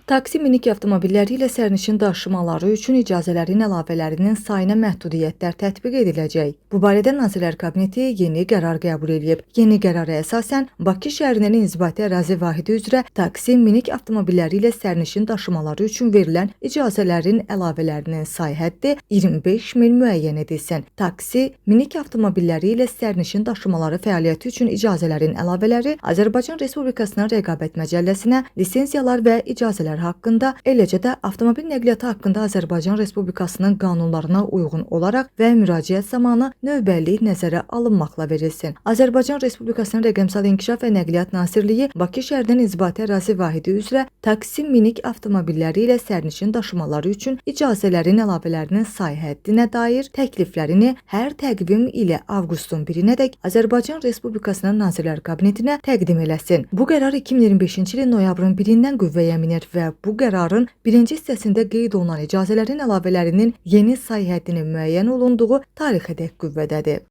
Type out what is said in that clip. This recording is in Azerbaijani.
Taksi minik avtomobilləri ilə sərnişin daşımaları üçün icazələrin əlavələrinin sayına məhdudiyyətlər tətbiq ediləcək. Bu barədə Nazirlər Kabineti yeni qərar qəbul edib. Yeni qərara əsasən Bakı şəhərinin inzibati ərazi vahidi üzrə taksi minik avtomobilləri ilə sərnişin daşımaları üçün verilən icazələrin əlavələrinin say həddi 25 mil müəyyən edilsin. Taksi minik avtomobilləri ilə sərnişin daşımaları fəaliyyəti üçün icazələrin əlavələri Azərbaycan Respublikasının Rəqabət Məcəlləsinə lisenziyalar və icazələr haqqında, eləcə də avtomobil nəqliyyatı haqqında Azərbaycan Respublikasının qanunlarına uyğun olaraq və müraciət zamanı növbəllik nəzərə alınmaqla verilsin. Azərbaycan Respublikasının Rəqəmsal İnkişaf və Nəqliyyat Nazirliyi Bakı şəhərinin inzibati ərazi vahidi üzrə taksi minik avtomobilləri ilə sərnişin daşımaları üçün icazələrin əlavələrinin say həddinə dair təkliflərini hər təqvim ilə avqustun 1-nədək Azərbaycan Respublikasının Nazirlər Kabinetinə təqdim eləsin. Bu qərar 2025-ci ilin noyabrın 1-dən qüvvəyə minir və bu qərarın birinci hissəsində qeyd olunan icazələrin əlavələrinin yeni say həddinin müəyyən olunduğu tarixədək qüvvədədir.